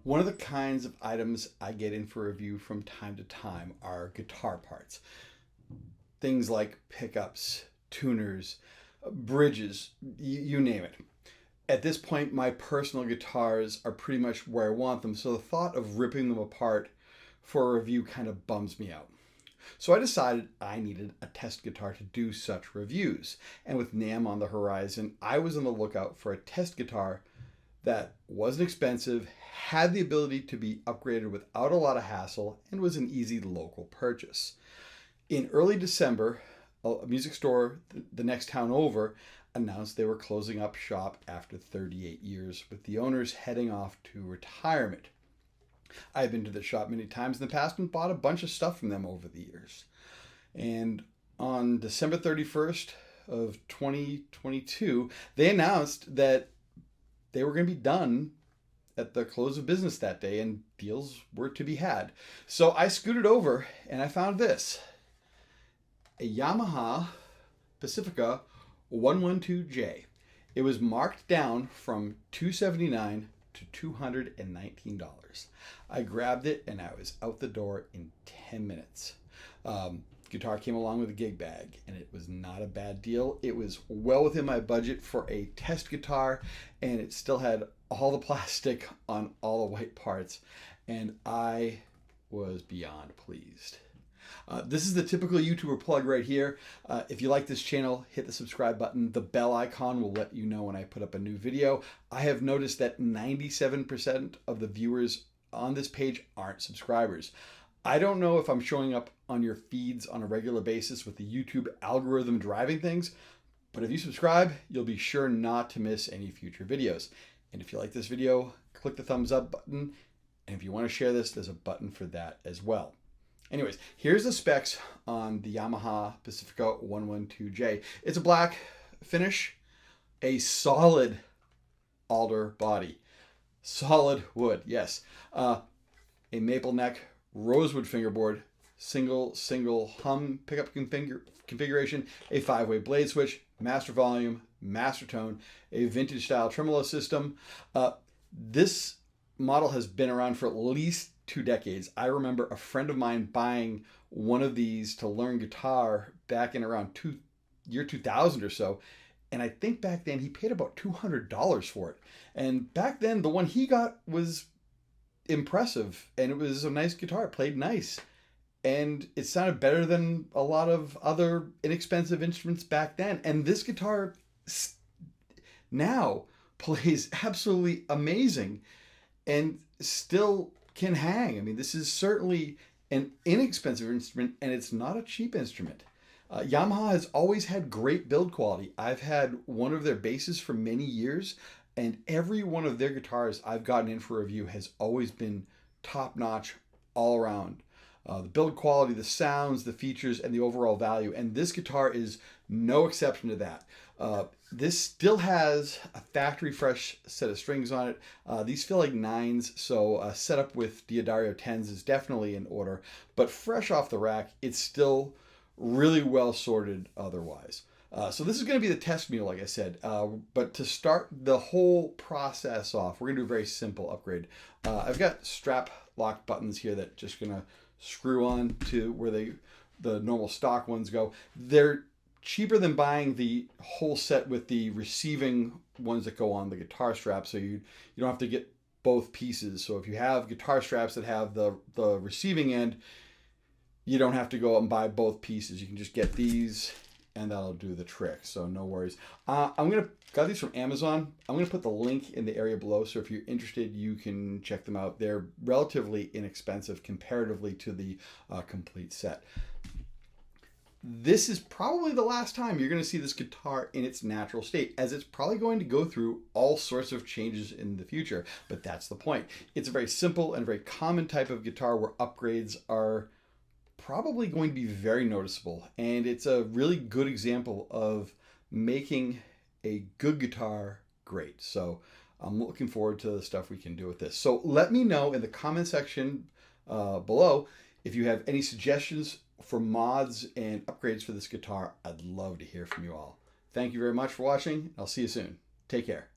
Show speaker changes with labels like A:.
A: One of the kinds of items I get in for review from time to time are guitar parts. Things like pickups, tuners, bridges, you name it. At this point, my personal guitars are pretty much where I want them, so the thought of ripping them apart for a review kind of bums me out. So I decided I needed a test guitar to do such reviews. And with NAMM on the horizon, I was on the lookout for a test guitar that wasn't expensive, had the ability to be upgraded without a lot of hassle, and was an easy local purchase. In early December, a music store the next town over announced they were closing up shop after 38 years, with the owners heading off to retirement. I've been to the shop many times in the past and bought a bunch of stuff from them over the years. And on December 31st of 2022, they announced that they were going to be done at the close of business that day and deals were to be had. So I scooted over and I found this. A Yamaha Pacifica 112J. It was marked down from $279 to $219. I grabbed it and I was out the door in 10 minutes. Guitar came along with a gig bag and it was not a bad deal. It was well within my budget for a test guitar and it still had all the plastic on all the white parts and I was beyond pleased. This is the typical YouTuber plug right here. If you like this channel, hit the subscribe button. The bell icon will let you know when I put up a new video. I have noticed that 97% of the viewers on this page aren't subscribers. I don't know if I'm showing up on your feeds on a regular basis with the YouTube algorithm driving things, but if you subscribe, you'll be sure not to miss any future videos. And if you like this video, click the thumbs up button. And if you want to share this, there's a button for that as well. Anyways, here's the specs on the Yamaha Pacifica 112J. It's a black finish, a solid alder body, solid wood, yes. A maple neck, rosewood fingerboard, single hum pickup configuration, a 5-way blade switch, master volume, master tone, a vintage style tremolo system. This model has been around for at least 2 decades. I remember a friend of mine buying one of these to learn guitar back in around year 2000 or so. And I think back then he paid about $200 for it. And back then the one he got was impressive and it was a nice guitar. It played nice. And it sounded better than a lot of other inexpensive instruments back then. And this guitar now plays absolutely amazing and still can hang. I mean, this is certainly an inexpensive instrument and it's not a cheap instrument. Yamaha has always had great build quality. I've had one of their basses for many years and every one of their guitars I've gotten in for review has always been top notch all around. The build quality, the sounds, the features, and the overall value. And this guitar is no exception to that. This still has a factory fresh set of strings on it. These feel like 9s, so a setup with Diodario 10s is definitely in order. But fresh off the rack, it's still really well sorted otherwise. So this is going to be the test mule, like I said. But to start the whole process off, we're going to do a very simple upgrade. I've got strap lock buttons here that just going to screw on to where the normal stock ones go. They're cheaper than buying the whole set with the receiving ones that go on the guitar strap, so you don't have to get both pieces. So if you have guitar straps that have the receiving end, you don't have to go out and buy both pieces. You can just get these and that'll do the trick, so no worries. Got these from Amazon. I'm gonna put the link in the area below, so if you're interested, you can check them out. They're relatively inexpensive comparatively to the complete set. This is probably the last time you're going to see this guitar in its natural state, as it's probably going to go through all sorts of changes in the future, but that's the point. It's a very simple and very common type of guitar where upgrades are probably going to be very noticeable, and it's a really good example of making a good guitar great. So I'm looking forward to the stuff we can do with this. So let me know in the comment section below if you have any suggestions for mods and upgrades for this guitar. I'd love to hear from you all. Thank you very much for watching. I'll see you soon. Take care.